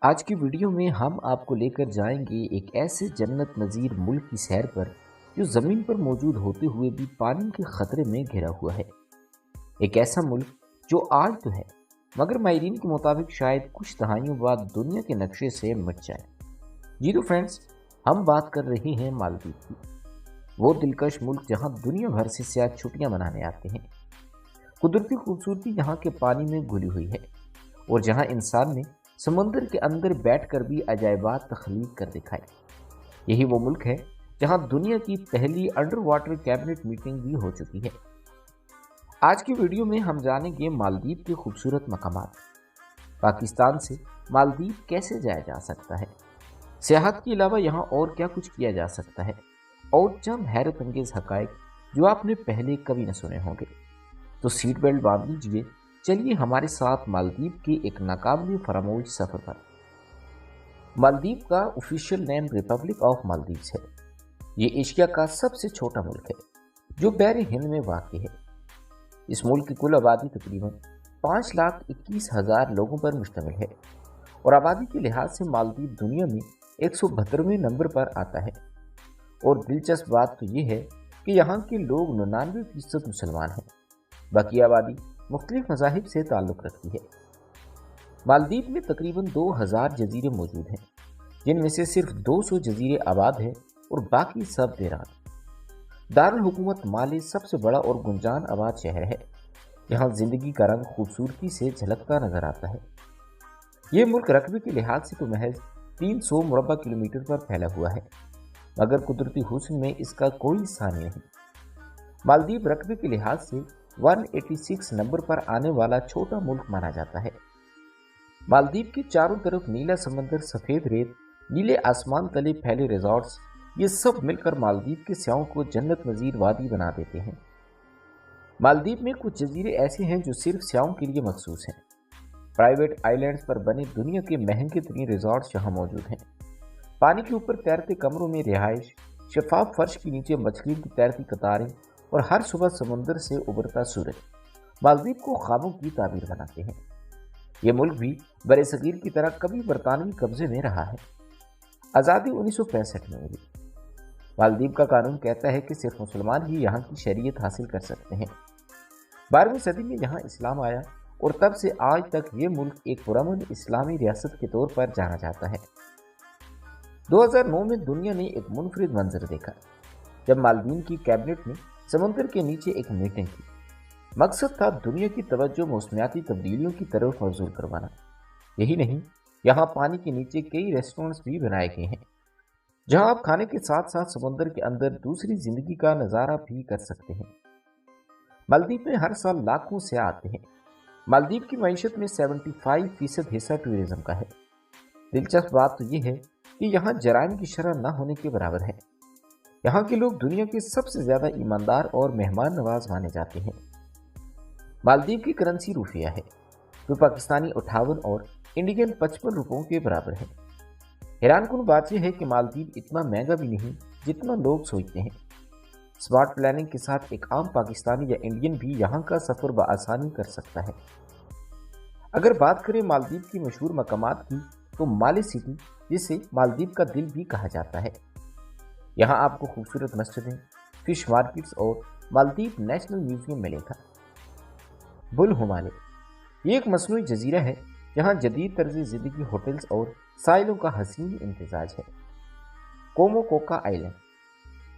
آج کی ویڈیو میں ہم آپ کو لے کر جائیں گے ایک ایسے جنت نظیر ملک کی سیر پر جو زمین پر موجود ہوتے ہوئے بھی پانی کے خطرے میں گھرا ہوا ہے۔ ایک ایسا ملک جو آج تو ہے مگر ماہرین کے مطابق شاید کچھ دہائیوں بعد دنیا کے نقشے سے مٹ جائے۔ جی تو فرینڈز، ہم بات کر رہے ہیں مالدیپ کی، وہ دلکش ملک جہاں دنیا بھر سے سیاح چھٹیاں منانے آتے ہیں۔ قدرتی خوبصورتی یہاں کے پانی میں گھلی ہوئی ہے اور جہاں انسان نے سمندر کے اندر بیٹھ کر بھی عجائبات تخلیق کر دکھائے۔ یہی وہ ملک ہے جہاں دنیا کی پہلی انڈر واٹر کیبنٹ میٹنگ بھی ہو چکی ہے۔ آج کی ویڈیو میں ہم جانیں گے مالدیپ کے خوبصورت مقامات، پاکستان سے مالدیپ کیسے جایا جا سکتا ہے، سیاحت کے علاوہ یہاں اور کیا کچھ کیا جا سکتا ہے، اور چند حیرت انگیز حقائق جو آپ نے پہلے کبھی نہ سنے ہوں گے۔ تو سیٹ بیلٹ باندھ لیجیے، چلیے ہمارے ساتھ مالدیپ کے ایک ناقابل فراموش سفر پر۔ مالدیپ کا آفیشیل نیم ریپبلک آف مالدیوز ہے۔ یہ ایشیا کا سب سے چھوٹا ملک ہے جو بحر ہند میں واقع ہے۔ اس ملک کی کل آبادی تقریباً 5,21,000 لوگوں پر مشتمل ہے اور آبادی کے لحاظ سے مالدیپ دنیا میں 172ویں نمبر پر آتا ہے۔ اور دلچسپ بات تو یہ ہے کہ یہاں کے لوگ 99% مسلمان ہیں، باقی آبادی مختلف مذاہب سے تعلق رکھتی ہے۔ مالدیپ میں تقریباً 2000 جزیرے موجود ہیں، جن میں سے صرف 200 جزیرے آباد ہیں اور باقی سب ویران۔ دارالحکومت مالے سب سے بڑا اور گنجان آباد شہر ہے، یہاں زندگی کا رنگ خوبصورتی سے جھلکتا نظر آتا ہے۔ یہ ملک رقبے کے لحاظ سے تو محض 300 مربع کلومیٹر پر پھیلا ہوا ہے، مگر قدرتی حسن میں اس کا کوئی ثانی نہیں۔ مالدیپ رقبے کے لحاظ سے 186 نمبر پر آنے والا چھوٹا ملک مانا جاتا ہے۔ مالدیپ کے چاروں طرف نیلا سمندر، سفید ریت، نیلے آسمان تلے پھیلے ریزارٹس، یہ سب مل کر مالدیپ کے سیاحوں کو جنت نظیر وادی بنا دیتے ہیں۔ مالدیپ میں کچھ جزیرے ایسے ہیں جو صرف سیاحوں کے لیے مخصوص ہیں۔ پرائیویٹ آئی لینڈز پر بنے دنیا کے مہنگے ترین ریزارٹس یہاں موجود ہیں۔ پانی کے اوپر تیرتے کمروں میں رہائش، شفاف فرش کے نیچے مچھلیوں کی تیرتی قطاریں اور ہر صبح سمندر سے ابھرتا سورج مالدیپ کو خوابوں کی تعبیر بناتے ہیں۔ یہ ملک بھی برصغیر کی طرح کبھی برطانوی قبضے میں رہا ہے۔ آزادی 1965 میں ملی۔ مالدیپ کا قانون کہتا ہے کہ صرف مسلمان ہی یہاں کی شہریت حاصل کر سکتے ہیں۔ 12ویں صدی میں یہاں اسلام آیا اور تب سے آج تک یہ ملک ایک پرامن اسلامی ریاست کے طور پر جانا جاتا ہے۔ 2009 میں دنیا نے ایک منفرد منظر دیکھا جب مالدیپ کی کیبنٹ نے سمندر کے نیچے ایک میٹنگ کی۔ مقصد تھا دنیا کی توجہ موسمیاتی تبدیلیوں کی طرف مبذول کروانا۔ یہی نہیں، یہاں پانی کے نیچے کئی ریسٹورنٹس بھی بنائے گئے ہیں جہاں آپ کھانے کے ساتھ ساتھ سمندر کے اندر دوسری زندگی کا نظارہ بھی کر سکتے ہیں۔ مالدیپ میں ہر سال لاکھوں سیاح آتے ہیں۔ مالدیپ کی معیشت میں 75% حصہ ٹورزم کا ہے۔ دلچسپ بات تو یہ ہے کہ یہاں جرائم کی شرح نہ ہونے کے برابر ہے۔ یہاں کے لوگ دنیا کے سب سے زیادہ ایماندار اور مہمان نواز مانے جاتے ہیں۔ مالدیپ کی کرنسی روپیہ ہے جو پاکستانی 58 اور انڈین 55 روپوں کے برابر ہے۔ حیران کن بات یہ ہے کہ مالدیپ اتنا مہنگا بھی نہیں جتنا لوگ سوچتے ہیں۔ سمارٹ پلاننگ کے ساتھ ایک عام پاکستانی یا انڈین بھی یہاں کا سفر بآسانی کر سکتا ہے۔ اگر بات کریں مالدیپ کی مشہور مقامات کی تو مالے سٹی، جسے مالدیپ کا دل بھی کہا جاتا ہے، یہاں آپ کو خوبصورت مسجدیں، فش مارکیٹس اور مالدیپ نیشنل میوزیم ملے گا۔ بل ہمالے، یہ ایک مصنوعی جزیرہ ہے جہاں جدید طرز زندگی ہوٹلز اور ساحلوں کا حسین امتزاج ہے۔ کومو کوکا آئی لینڈ،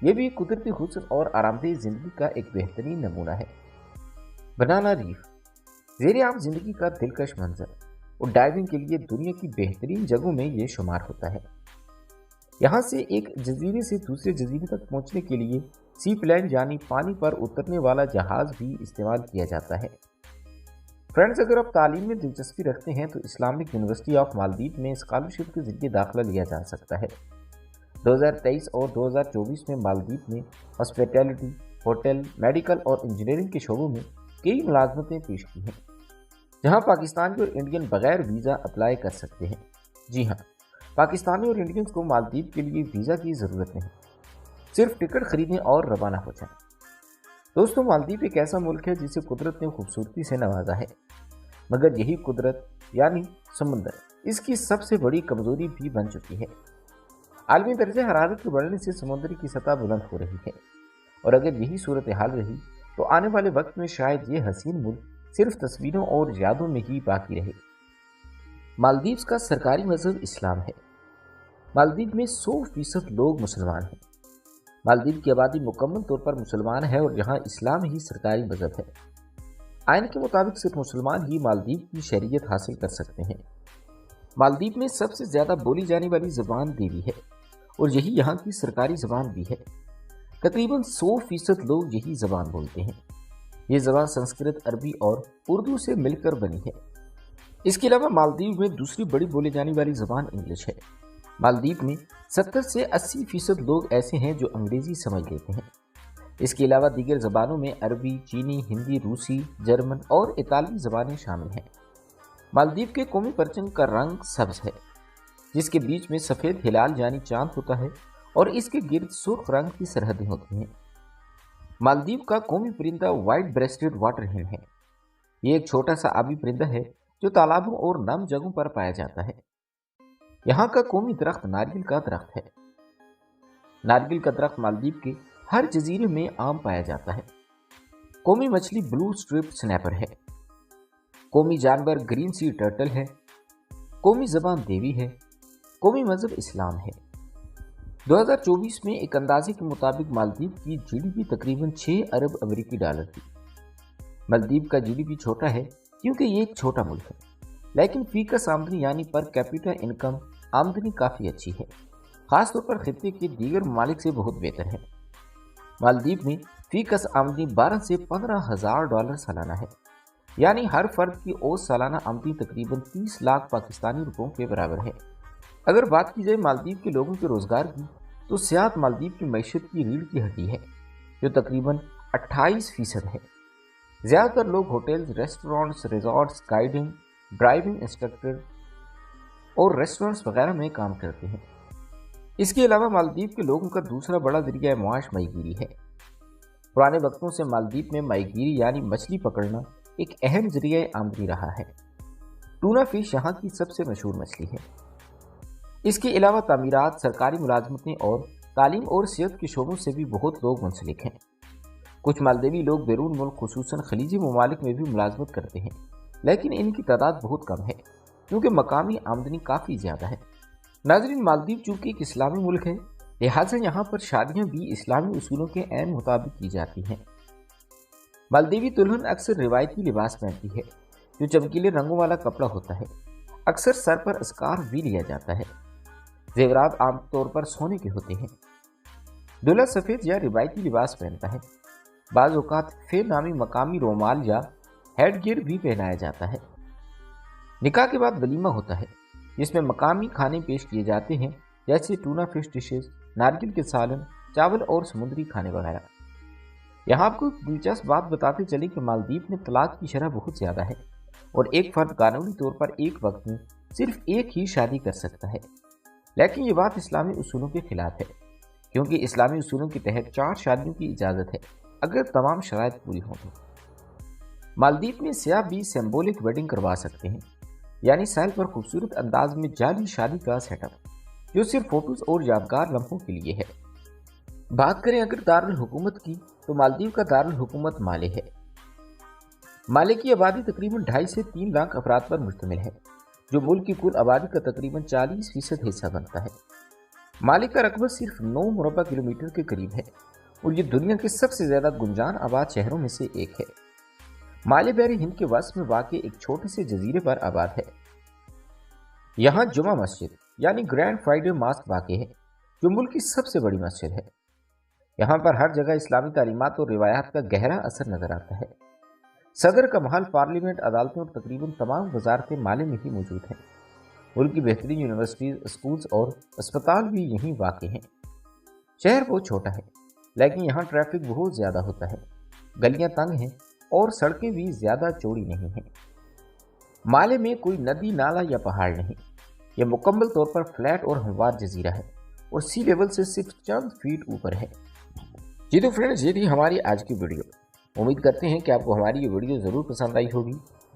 یہ بھی قدرتی حسن اور آرام دہ زندگی کا ایک بہترین نمونہ ہے۔ بنانا ریف، زیر آب زندگی کا دلکش منظر اور ڈائیونگ کے لیے دنیا کی بہترین جگہوں میں یہ شمار ہوتا ہے۔ یہاں سے ایک جزیرے سے دوسرے جزیرے تک پہنچنے کے لیے سی پلین یعنی پانی پر اترنے والا جہاز بھی استعمال کیا جاتا ہے۔ فرینڈز، اگر آپ تعلیم میں دلچسپی رکھتے ہیں تو اسلامک یونیورسٹی آف مالدیپ میں اسکالرشپ کے ذریعے داخلہ لیا جا سکتا ہے۔ 2023 اور 2024 میں مالدیپ نے ہاسپٹیلٹی، ہوٹل، میڈیکل اور انجینئرنگ کے شعبوں میں کئی ملازمتیں پیش کی ہیں، جہاں پاکستانی اور انڈین بغیر ویزا اپلائی کر سکتے ہیں۔ جی ہاں، پاکستانی اور انڈینز کو مالدیپ کے لیے ویزا کی ضرورت نہیں، صرف ٹکٹ خریدیں اور روانہ ہو جائیں۔ دوستوں، مالدیپ ایک ایسا ملک ہے جسے قدرت نے خوبصورتی سے نوازا ہے، مگر یہی قدرت یعنی سمندر اس کی سب سے بڑی کمزوری بھی بن چکی ہے۔ عالمی درجہ حرارت کے بڑھنے سے سمندر کی سطح بلند ہو رہی ہے، اور اگر یہی صورتحال رہی تو آنے والے وقت میں شاید یہ حسین ملک صرف تصویروں اور یادوں میں ہی باقی رہے۔ مالدیوز کا سرکاری مذہب اسلام ہے۔ مالدیو میں 100% لوگ مسلمان ہیں۔ مالدیو کی آبادی مکمل طور پر مسلمان ہے اور یہاں اسلام ہی سرکاری مذہب ہے۔ آئین کے مطابق صرف مسلمان ہی مالدیو کی شہریت حاصل کر سکتے ہیں۔ مالدیو میں سب سے زیادہ بولی جانے والی زبان دیوی ہے اور یہی یہاں کی سرکاری زبان بھی ہے۔ تقریباً 100% لوگ یہی زبان بولتے ہیں۔ یہ زبان سنسکرت، عربی اور اردو سے مل کر بنی ہے۔ اس کے علاوہ مالدیو میں دوسری بڑی بولی جانے والی زبان انگلش ہے۔ مالدیو میں 70 سے 80% لوگ ایسے ہیں جو انگریزی سمجھ لیتے ہیں۔ اس کے علاوہ دیگر زبانوں میں عربی، چینی، ہندی، روسی، جرمن اور اطالوی زبانیں شامل ہیں۔ مالدیو کے قومی پرچم کا رنگ سبز ہے، جس کے بیچ میں سفید ہلال یعنی چاند ہوتا ہے اور اس کے گرد سرخ رنگ کی سرحدیں ہوتی ہیں۔ مالدیو کا قومی پرندہ وائٹ بریسٹڈ واٹر ہین ہے۔ یہ ایک چھوٹا سا آبی پرندہ ہے جو تالابوں اور نم جگہوں پر پایا جاتا ہے۔ یہاں کا قومی درخت ناریل کا درخت ہے۔ ناریل کا درخت مالدیو کے ہر جزیرے میں عام پایا جاتا ہے۔ قومی مچھلی بلو اسٹرپ سنیپر ہے۔ قومی جانور گرین سی ٹرٹل ہے۔ قومی زبان دیوی ہے۔ قومی مذہب اسلام ہے۔ 2024 میں ایک اندازے کے مطابق مالدیو کی جی ڈی پی تقریباً 6 ارب امریکی ڈالر تھی۔ مالدیو کا جی ڈی پی چھوٹا ہے کیونکہ یہ ایک چھوٹا ملک ہے، لیکن فی کس آمدنی یعنی پر کیپیٹا انکم آمدنی کافی اچھی ہے، خاص طور پر خطے کے دیگر ممالک سے بہت بہتر ہے۔ مالدیو میں فی کس آمدنی 12 سے 15,000 ڈالر سالانہ ہے، یعنی ہر فرد کی اوسط سالانہ آمدنی تقریباً 30 لاکھ پاکستانی روپوں کے برابر ہے۔ اگر بات کی جائے مالدیو کے لوگوں کے روزگار کی تو سیاحت مالدیو کی معیشت کی ریڑھ کی ہڈی ہے، جو تقریباً 28% ہے۔ زیادہ تر لوگ hotels, restaurants, resorts, guiding, driving instructor اور ریسٹورانٹس وغیرہ میں کام کرتے ہیں۔ اس کے علاوہ مالدیو کے لوگوں کا دوسرا بڑا ذریعہ معاش ماہی گیری ہے۔ پرانے وقتوں سے مالدیو میں ماہی گیری یعنی مچھلی پکڑنا ایک اہم ذریعہ آمدنی رہا ہے۔ ٹونا فش یہاں کی سب سے مشہور مچھلی ہے۔ اس کے علاوہ تعمیرات، سرکاری ملازمتیں اور تعلیم اور صحت کے شعبوں سے بھی بہت لوگ منسلک ہیں۔ کچھ مالدیوی لوگ بیرون ملک خصوصاً خلیجی ممالک میں بھی ملازمت کرتے ہیں، لیکن ان کی تعداد بہت کم ہے کیونکہ مقامی آمدنی کافی زیادہ ہے۔ ناظرین، مالدیو چونکہ ایک اسلامی ملک ہے، لہٰذا یہاں پر شادیاں بھی اسلامی اصولوں کے عین مطابق کی جاتی ہیں۔ مالدیوی دلہن اکثر روایتی لباس پہنتی ہے جو چمکیلے رنگوں والا کپڑا ہوتا ہے۔ اکثر سر پر اسکارف بھی لیا جاتا ہے۔ زیورات عام طور پر سونے کے ہوتے ہیں۔ دلہا سفید یا روایتی لباس پہنتا ہے۔ بعض اوقات فے نامی مقامی رومال یا ہیڈ گیئر بھی پہنایا جاتا ہے۔ نکاح کے بعد ولیمہ ہوتا ہے جس میں مقامی کھانے پیش کیے جاتے ہیں جیسے ٹونا فش ڈشز، ناریل کے سالن، چاول اور سمندری کھانے وغیرہ۔ یہاں آپ کو دلچسپ بات بتاتے چلیں کہ مالدیو میں طلاق کی شرح بہت زیادہ ہے اور ایک فرد قانونی طور پر ایک وقت میں صرف ایک ہی شادی کر سکتا ہے، لیکن یہ بات اسلامی اصولوں کے خلاف ہے کیونکہ اسلامی اصولوں کے تحت 4 شادیوں کی اجازت ہے اگر تمام شرائط پوری ہوں تو۔ مالدیو میں سیاح بھی سمبولک ویڈنگ کروا سکتے ہیں، یعنی ساحل پر خوبصورت انداز میں جعلی شادی کا سیٹ اپ جو صرف فوٹوز اور یادگار لمحوں کے لیے ہے۔ بات کریں اگر دارالحکومت کی تو مالدیو کا دارالحکومت مالے ہے۔ مالے کی آبادی تقریباً 2.5 سے 3 لاکھ افراد پر مشتمل ہے، جو ملک کی کل آبادی کا تقریباً 40% حصہ بنتا ہے۔ مالے کا رقبہ صرف 9 مربع کلومیٹر کے قریب ہے اور یہ دنیا کے سب سے زیادہ گنجان آباد شہروں میں سے ایک ہے۔ مالے بحر ہند کے وسط میں واقع ایک چھوٹے سے جزیرے پر آباد ہے۔ یہاں جمعہ مسجد یعنی گرینڈ فرائیڈے ماسک واقع ہے جو ملک کی سب سے بڑی مسجد ہے۔ یہاں پر ہر جگہ اسلامی تعلیمات اور روایات کا گہرا اثر نظر آتا ہے۔ صدر کا محل، پارلیمنٹ، عدالتیں اور تقریباً تمام وزارتیں مالے میں ہی موجود ہیں۔ ملک کی بہترین یونیورسٹیز، اسکولز اور اسپتال بھی یہیں واقع ہیں۔ شہر بہت چھوٹا ہے لیکن یہاں ٹریفک بہت زیادہ ہوتا ہے، گلیاں تنگ ہیں اور سڑکیں بھی زیادہ چوڑی نہیں ہیں۔ مالے میں کوئی ندی، نالا یا پہاڑ نہیں، یہ مکمل طور پر فلیٹ اور ہموار جزیرہ ہے اور سی لیول سے صرف چند فیٹ اوپر ہے۔ جی تو فرینڈز، یہ تھی ہماری آج کی ویڈیو۔ امید کرتے ہیں کہ آپ کو ہماری یہ ویڈیو ضرور پسند آئی ہوگی